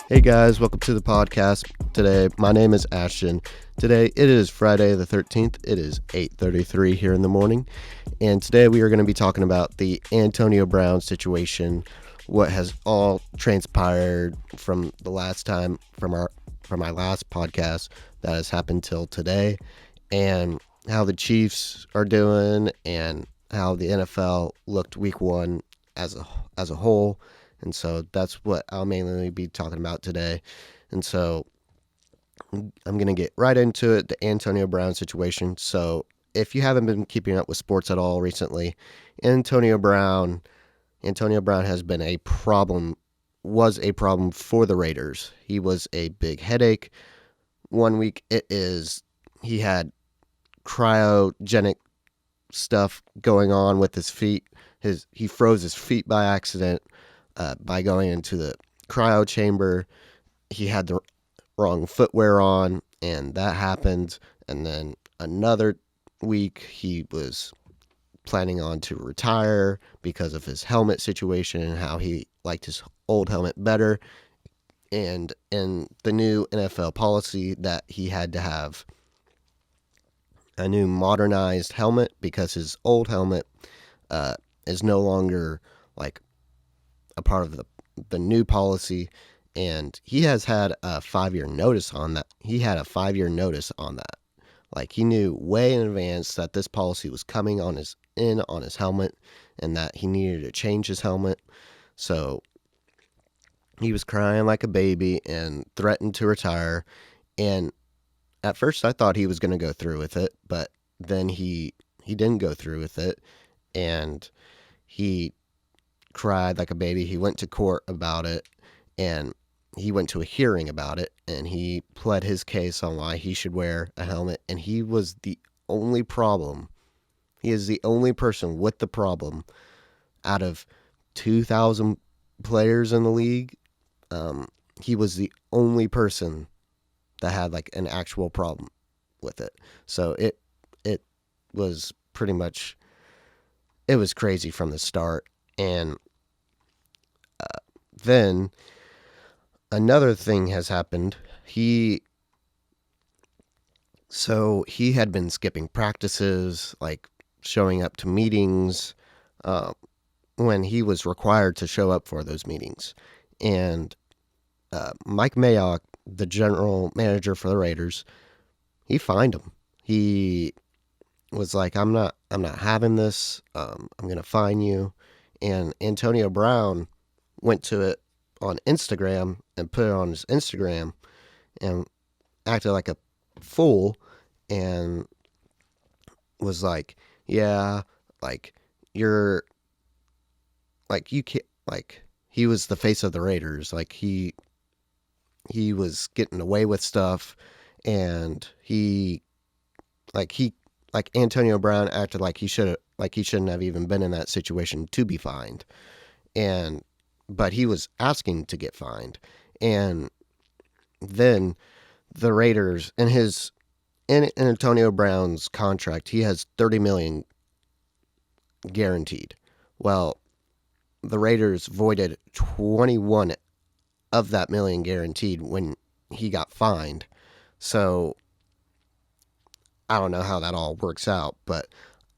Hey guys, welcome to the podcast today. My name is Ashton. Today it is Friday the 13th. It is 8:33 here in the morning. And today we are going to be talking about the Antonio Brown situation, what has all transpired from the last time from my last podcast that has happened till today, and how the Chiefs are doing and how the NFL looked week 1 as a whole. And so that's what I'll mainly be talking about today. And so I'm going to get right into it, the Antonio Brown situation. So if you haven't been keeping up with sports at all recently, Antonio Brown has been a problem, was a problem for the Raiders. He was a big headache. One week he had cryogenic stuff going on with his feet. He froze his feet by accident. By going into the cryo chamber. He had the wrong footwear on, and that happened. And then another week, he was planning on to retire because of his helmet situation and how he liked his old helmet better. And in the new NFL policy that he had to have a new modernized helmet because his old helmet is no longer like a part of the new policy, and he has had a 5-year notice on that. He had a 5-year notice on that. Like, he knew way in advance that this policy was coming on his helmet and that he needed to change his helmet. So he was crying like a baby and threatened to retire. And at first I thought he was going to go through with it, but then he didn't go through with it, and he cried like a baby. He went to court about it, and he went to a hearing about it, and he pled his case on why he should wear a helmet. And he was the only problem. He is the only person with the problem out of 2,000 players in the league. He was the only person that had like an actual problem with it. So it was pretty much, it was crazy from the start. And then another thing has happened. He had been skipping practices, like showing up to meetings when he was required to show up for those meetings. And Mike Mayock, the general manager for the Raiders, he fined him. He was like, I'm not having this. I'm going to fine you. And Antonio Brown went to it on Instagram and put it on his Instagram and acted like a fool and was like, yeah, like, you're like, you can't, like, he was the face of the Raiders. Like, he was getting away with stuff, and like Antonio Brown acted like he shouldn't have even been in that situation to be fined. But he was asking to get fined. And then the Raiders, in Antonio Brown's contract, he has $30 million guaranteed. Well, the Raiders voided 21 of that million guaranteed when he got fined. So I don't know how that all works out, but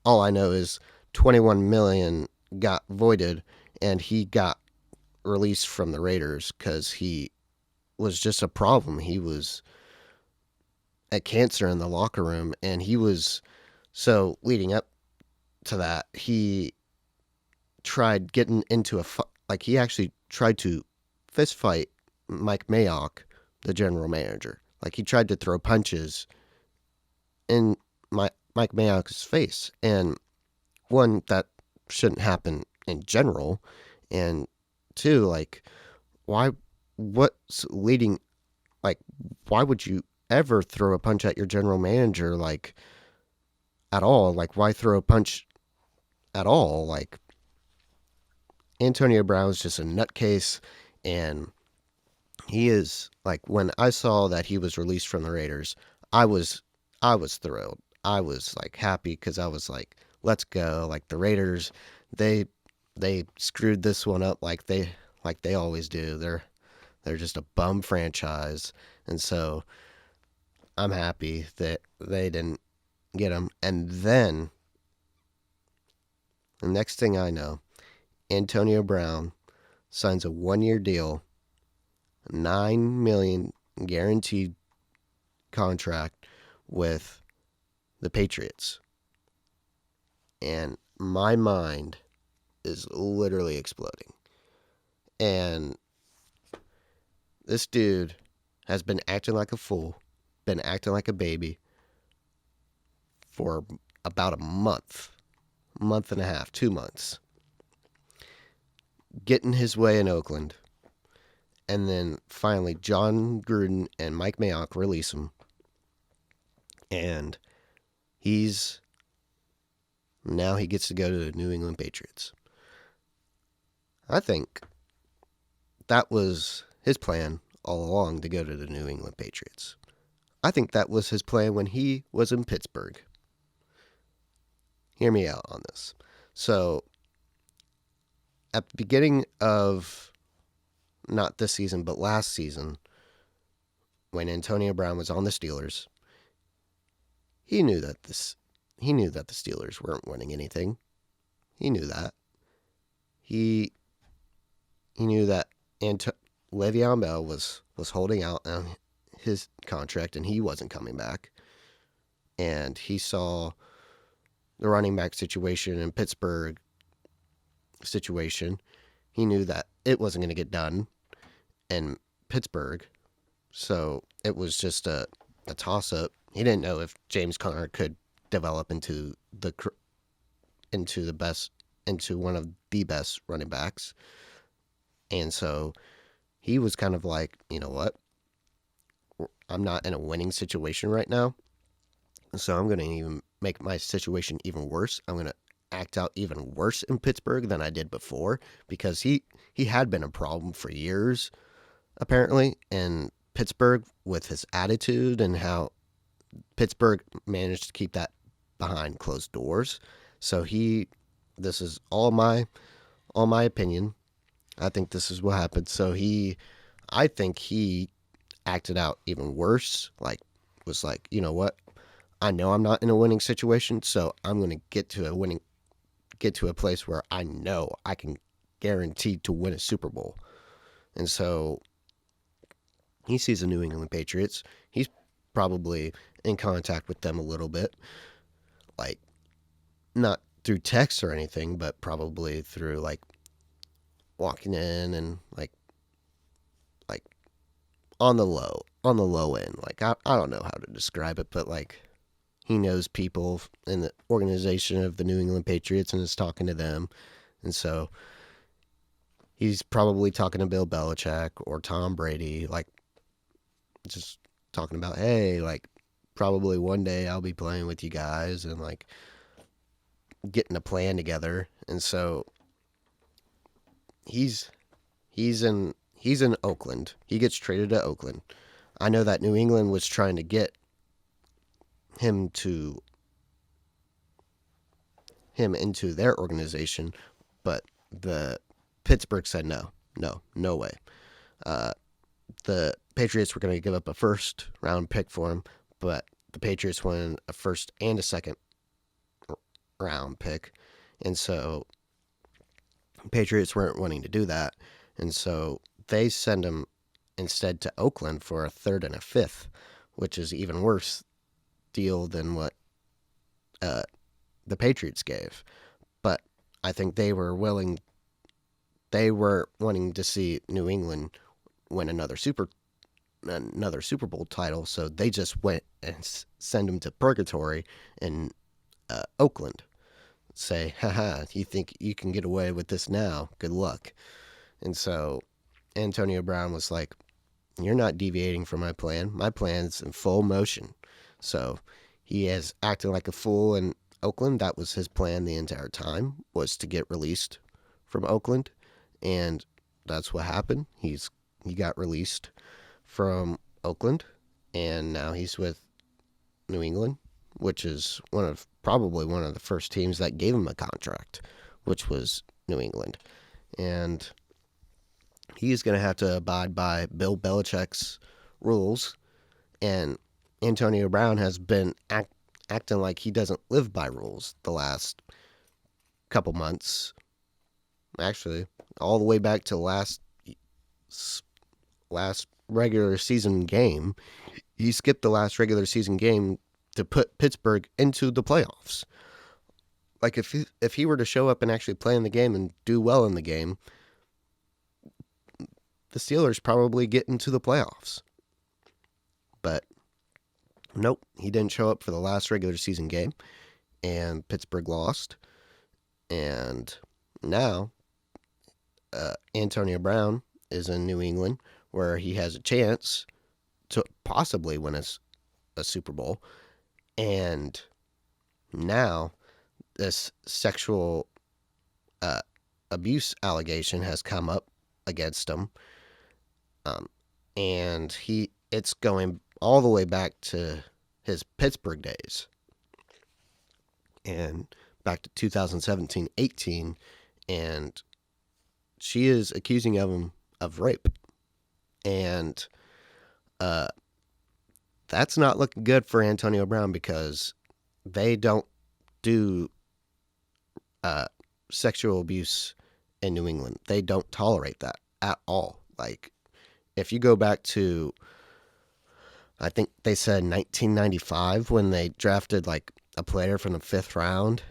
all I know is 21 million got voided, and he got released from the Raiders because he was just a problem. He was a cancer in the locker room, and so leading up to that, he tried getting into he actually tried to fist fight Mike Mayock, the general manager. Like, he tried to throw punches in Mike Mayock's face, and one, that shouldn't happen in general, and two, like, why would you ever throw a punch at your general manager, like, at all? Like, why throw a punch at all? Like, Antonio Brown's just a nutcase, and he is, like, when I saw that he was released from the Raiders, I was thrilled. I was, like, happy because I was like, let's go. Like, the Raiders, they screwed this one up like they always do. They're just a bum franchise. And so I'm happy that they didn't get him. And then the next thing I know, Antonio Brown signs a 1-year deal, $9 million guaranteed contract with the Patriots. And my mind is literally exploding. And this dude has been acting like a fool, been acting like a baby for about a month and a half, 2 months. Getting his way in Oakland. And then finally, John Gruden and Mike Mayock release him. And now he gets to go to the New England Patriots. I think that was his plan all along, to go to the New England Patriots. I think that was his plan when he was in Pittsburgh. Hear me out on this. So, at the beginning of, not this season, but last season, when Antonio Brown was on the Steelers, he knew that the Steelers weren't winning anything. He knew that. He knew that Le'Veon Bell was holding out on his contract and he wasn't coming back. And he saw the running back situation in Pittsburgh situation. He knew that it wasn't going to get done in Pittsburgh. So it was just a toss-up. He didn't know if James Conner could develop into one of the best running backs. And so he was kind of like, you know what? I'm not in a winning situation right now. So I'm going to even make my situation even worse. I'm going to act out even worse in Pittsburgh than I did before, because he had been a problem for years, apparently, in Pittsburgh with his attitude and how Pittsburgh managed to keep that behind closed doors. So this is all my opinion. I think this is what happened. So I think he acted out even worse. Was like, you know what? I know I'm not in a winning situation, so I'm going to get to a place where I know I can guarantee to win a Super Bowl. And so he sees the New England Patriots. He's probably in contact with them a little bit, like not through text or anything, but probably through like walking in and like on the low end. Like I don't know how to describe it, but like he knows people in the organization of the New England Patriots and is talking to them. And so he's probably talking to Bill Belichick or Tom Brady, like just talking about, hey, like probably one day I'll be playing with you guys, and like getting a plan together. And so he's in Oakland. He gets traded to Oakland. I know that New England was trying to get him into their organization, but the Pittsburgh said no way. The Patriots were going to give up a first round pick for him, but the Patriots wanted a first and a second round pick, and so Patriots weren't wanting to do that, and so they send him instead to Oakland for a third and a fifth, which is even worse deal than what the Patriots gave. But I think they were wanting to see New England win another Super Bowl title, so they just went and send him to purgatory in Oakland. Say, haha, you think you can get away with this now? Good luck. And so Antonio Brown was like, you're not deviating from my plan. My plan's in full motion. So he is acting like a fool in Oakland. That was his plan the entire time, was to get released from Oakland. And that's what happened. He got released from Oakland, and now he's with New England, which is probably one of the first teams that gave him a contract, which was New England. And he's going to have to abide by Bill Belichick's rules, and Antonio Brown has been acting like he doesn't live by rules the last couple months. Actually, all the way back to last regular season game. He skipped the last regular season game to put Pittsburgh into the playoffs. Like if he were to show up and actually play in the game and do well in the game, the Steelers probably get into the playoffs. But nope, he didn't show up for the last regular season game, and Pittsburgh lost. And now Antonio Brown is in New England, where he has a chance to possibly win a Super Bowl. And now this sexual abuse allegation has come up against him. And it's going all the way back to his Pittsburgh days and back to 2017-18, and she is accusing him of rape. And that's not looking good for Antonio Brown, because they don't do sexual abuse in New England. They don't tolerate that at all. Like, if you go back to, I think they said 1995, when they drafted like a player from the 5th round,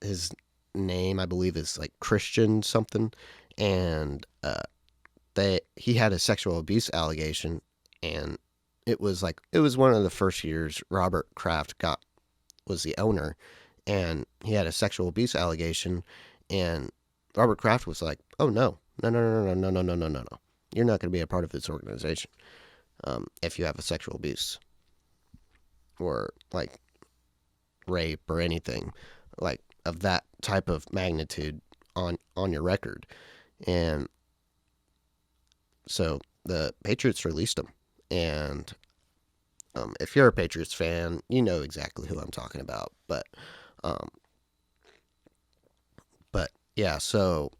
his name, I believe, is like Christian something, and he had a sexual abuse allegation, and it was one of the first years Robert Kraft was the owner, and he had a sexual abuse allegation, and Robert Kraft was like, "Oh no, no, no, no, no, no, no, no, no, no, you're not going to be a part of this organization if you have a sexual abuse or like rape or anything like of that type of magnitude on your record." And so the Patriots released him, and if you're a Patriots fan, you know exactly who I'm talking about. But yeah, so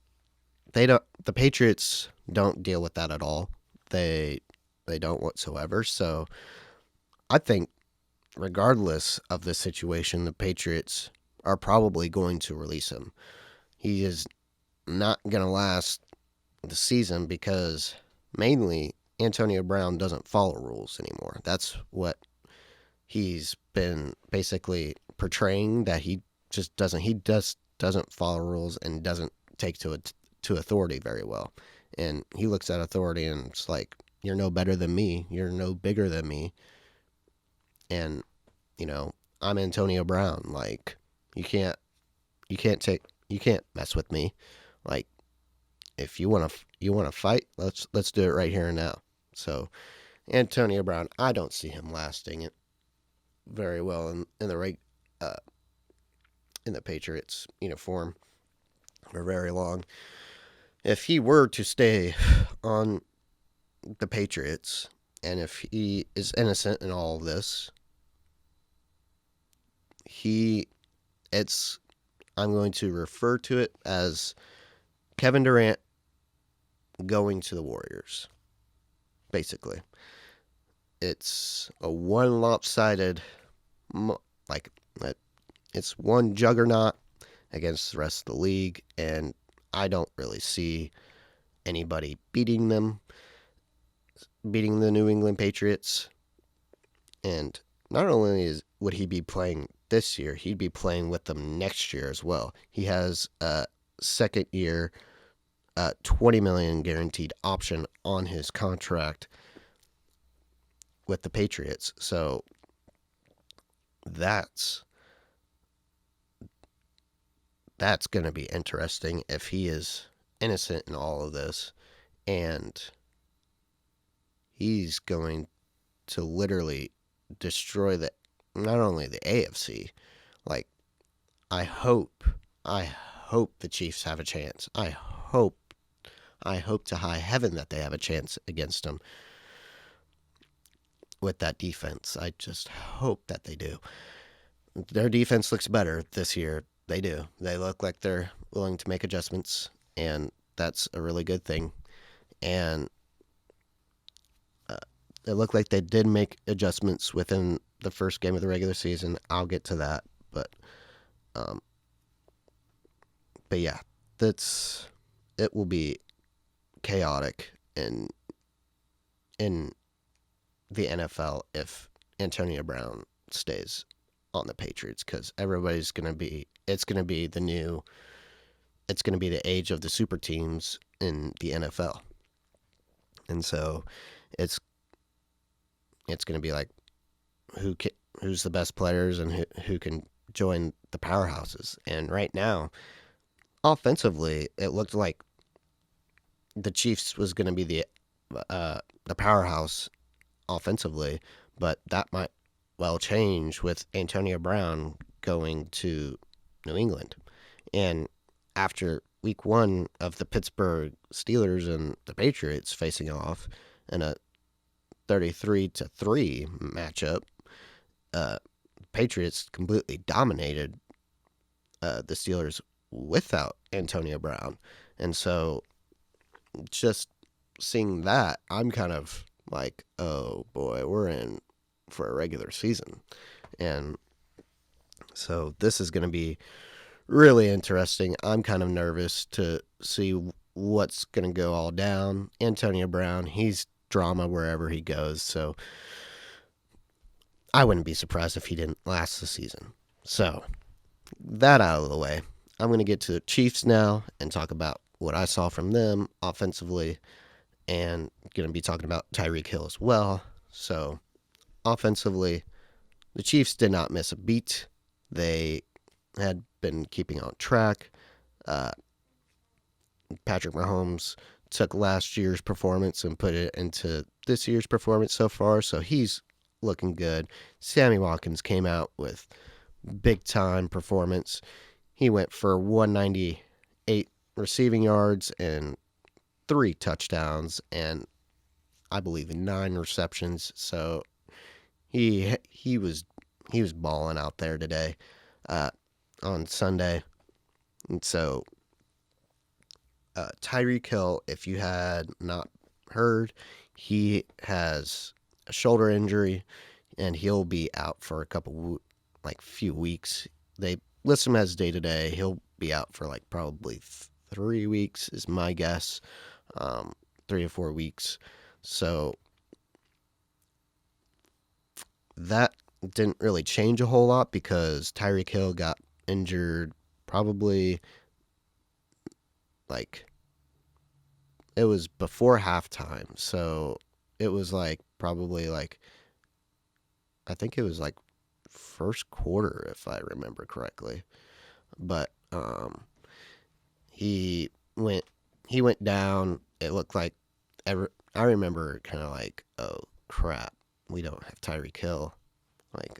the Patriots don't deal with that at all. They don't whatsoever. So I think, regardless of the situation, the Patriots are probably going to release him. He is not going to last the season because mainly Antonio Brown doesn't follow rules anymore. That's what he's been basically portraying, that he just doesn't follow rules and doesn't take to authority very well. And he looks at authority and it's like, you're no better than me, you're no bigger than me, and I'm Antonio Brown. Like, you can't mess with me. Like, if you want to fight, let's do it right here and now. So Antonio Brown, I don't see him lasting it very well in the Patriots uniform for very long. If he were to stay on the Patriots, and if he is innocent in all of this, I'm going to refer to it as Kevin Durant going to the Warriors. Basically, it's a one lopsided, it's one juggernaut against the rest of the league, and I don't really see anybody beating the New England Patriots. And not only would he be playing this year, he'd be playing with them next year as well. He has a second year, $20 million guaranteed option on his contract with the Patriots. So that's going to be interesting if he is innocent in all of this, and he's going to literally destroy not only the AFC. Like, I hope the Chiefs have a chance. I hope to high heaven that they have a chance against them with that defense. I just hope that they do. Their defense looks better this year. They do. They look like they're willing to make adjustments, and that's a really good thing. And uh, it looked like they did make adjustments within the first game of the regular season. I'll get to that, but um, but yeah, that's it will be chaotic in the NFL if Antonio Brown stays on the Patriots, because everybody's gonna be it's gonna be the new it's gonna be the age of the super teams in the NFL, and so it's it's gonna be like who can, who's the best players and who can join the powerhouses. And right now, offensively, it looked like the Chiefs was going to be the powerhouse offensively, but that might well change with Antonio Brown going to New England. And after week one of the Pittsburgh Steelers and the Patriots facing off in a 33-3 matchup, uh, Patriots completely dominated the Steelers without Antonio Brown. And so just seeing that, I'm kind of like, oh boy, we're in for a regular season. And so this is going to be really interesting. I'm kind of nervous to see what's going to go all down. Antonio Brown, he's drama wherever he goes. So I wouldn't be surprised if he didn't last the season. So that out of the way, I'm going to get to the Chiefs now and talk about what I saw from them offensively, and going to be talking about Tyreek Hill as well. So offensively, the Chiefs did not miss a beat. They had been keeping on track. Uh, Patrick Mahomes took last year's performance and put it into this year's performance so far, so he's looking good. Sammy Watkins came out with big time performance. He went for 198 receiving yards and 3 touchdowns, and I believe 9 receptions. So he was balling out there today on Sunday. And so Tyreek Hill, if you had not heard, he has a shoulder injury, and he'll be out for few weeks. They list him as day to day. He'll be out for probably 3 weeks is my guess, 3 to 4 weeks. So that didn't really change a whole lot because Tyreek Hill got injured probably it was before halftime. So it was probably I think it was first quarter if I remember correctly. But he went down. It looked like I remember kind of oh crap, we don't have Tyreek Hill.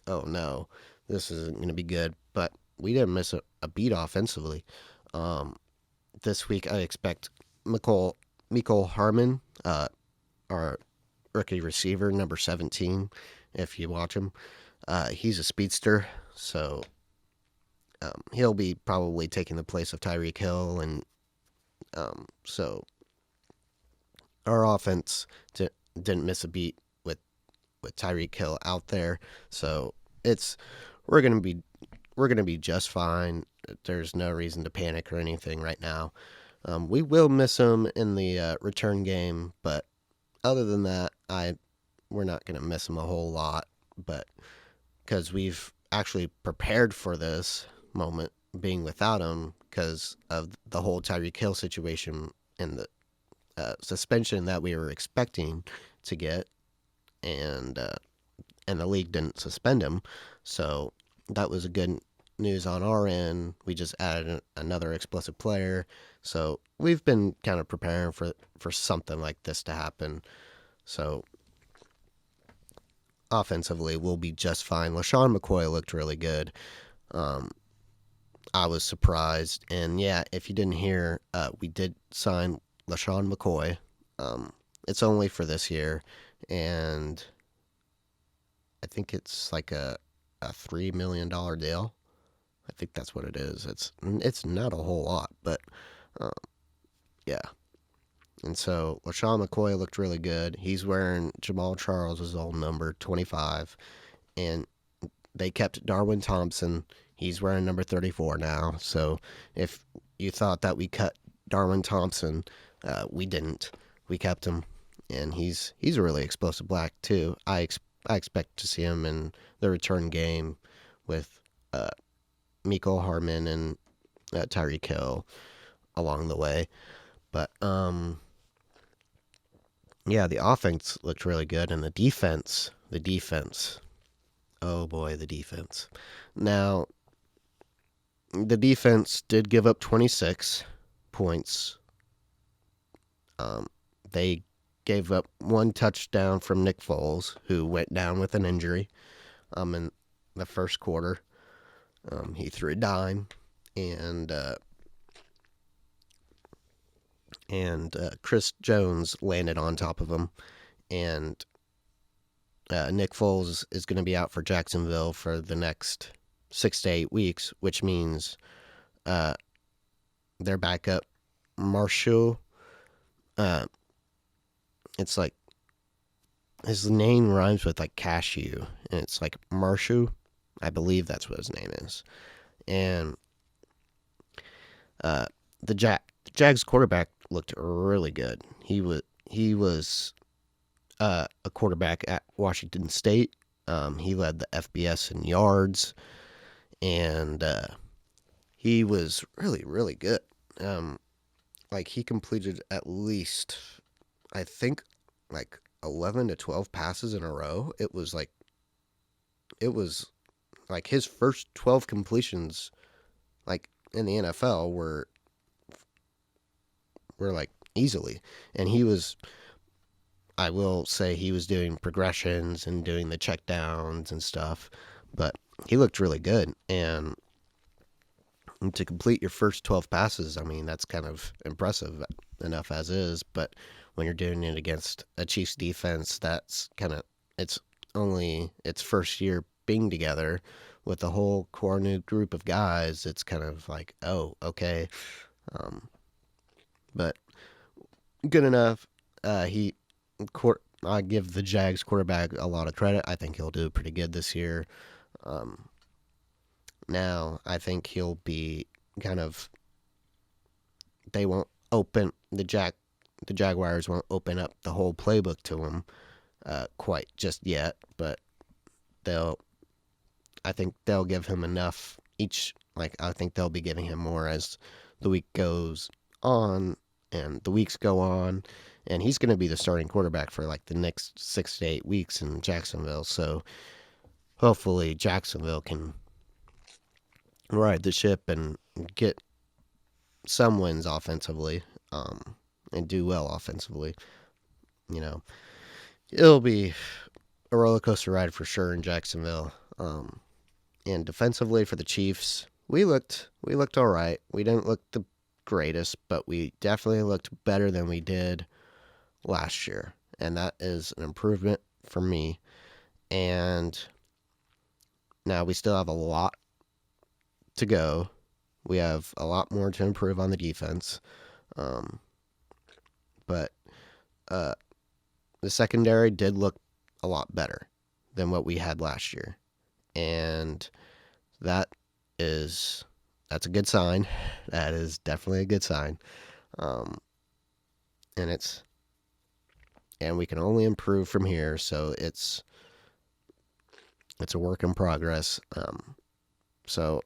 Oh no, this isn't going to be good. But we didn't miss a beat offensively. This week I expect Mecole Hardman, our rookie receiver, number 17, if you watch him. He's a speedster, so he'll be probably taking the place of Tyreek Hill, and so our offense didn't miss a beat with Tyreek Hill out there. So we're gonna be just fine. There's no reason to panic or anything right now. We will miss him in the return game, but other than that, we're not gonna miss him a whole lot. But because we've actually prepared for this moment being without him because of the whole Tyreek Hill situation and the suspension that we were expecting to get, and the league didn't suspend him, so that was a good news on our end. We just added another explosive player, so we've been kind of preparing for something like this to happen. So offensively, we'll be just fine. LaShawn McCoy looked really good. I was surprised, and yeah, if you didn't hear, we did sign LaShawn McCoy. It's only for this year, and I think it's a $3 million deal. I think that's what it is. It's not a whole lot, but Yeah. And so LaShawn McCoy looked really good. He's wearing Jamal Charles' old number, 25. And they kept Darwin Thompson. He's wearing number 34 now. So if you thought that we cut Darwin Thompson, we didn't. We kept him. And he's a really explosive black, too. I expect to see him in the return game with Mecole Hardman and Tyreek Hill along the way. But, yeah, the offense looked really good. And the defense, oh boy, the defense. Now, the defense did give up 26 points. They gave up one touchdown from Nick Foles, who went down with an injury in the first quarter. He threw a dime, and Chris Jones landed on top of him. And Nick Foles is going to be out for Jacksonville for the next 6 to 8 weeks, which means their backup, Marshall, it's like his name rhymes with like cashew, and it's like Marshall. I believe that's what his name is. And the Jags quarterback looked really good. He was a quarterback at Washington State. He led the FBS in yards, and he was really, really good. Like he completed at least, I think, like 11 to 12 passes in a row. It was like his first 12 completions, like in the NFL, were like easily, and I will say he was doing progressions and doing the check downs and stuff, but he looked really good. And to complete your first 12 passes, I mean, that's kind of impressive enough as is, but when you're doing it against a Chiefs defense, that's kind of, it's only its first year being together with a whole core new group of guys. It's kind of like, oh, okay. But good enough. I give the Jags quarterback a lot of credit. I think he'll do pretty good this year. Now, I think he'll be kind of, they won't open, the Jaguars won't open up the whole playbook to him quite just yet, but I think they'll give him enough I think they'll be giving him more as the week goes on and the weeks go on, and he's going to be the starting quarterback for like the next 6 to 8 weeks in Jacksonville. So hopefully Jacksonville can ride the ship and get some wins offensively, and do well offensively. You know, it'll be a roller coaster ride for sure in Jacksonville. And defensively for the Chiefs, we looked all right. We didn't look the greatest, but we definitely looked better than we did last year, and that is an improvement for me. And now we still have a lot to go. We have a lot more to improve on the defense, but the secondary did look a lot better than what we had last year, and that's a good sign. That is definitely a good sign. And we can only improve from here. So it's a work in progress. So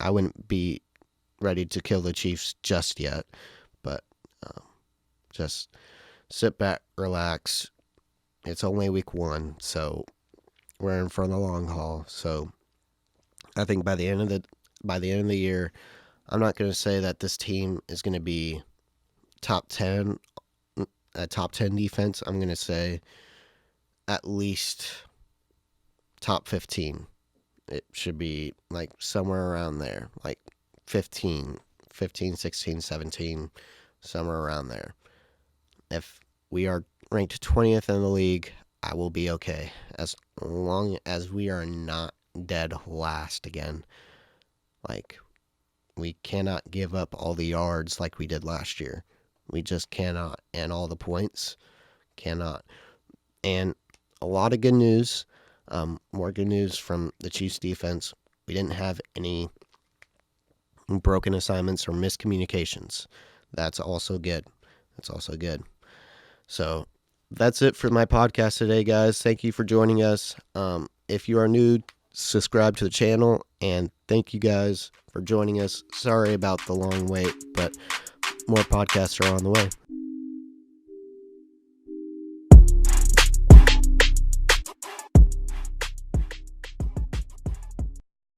I wouldn't be ready to kill the Chiefs just yet, but just sit back, relax. It's only week 1, so we're in for the long haul. So I think by the end of the year, I'm not going to say that this team is going to be top 10, a top 10 defense. I'm going to say at least top 15. It should be like somewhere around there, like 15, 16, 17, somewhere around there. If we are ranked 20th in the league, I will be okay, as long as we are not dead last again. Like, We cannot give up all the yards like we did last year. We just cannot. And all the points, cannot. And a lot of good news. More good news from the Chiefs defense. We didn't have any broken assignments or miscommunications. That's also good. So that's it for my podcast today, guys. Thank you for joining us. If you are new, subscribe to the channel, and thank you guys for joining us. Sorry about the long wait, but more podcasts are on the way.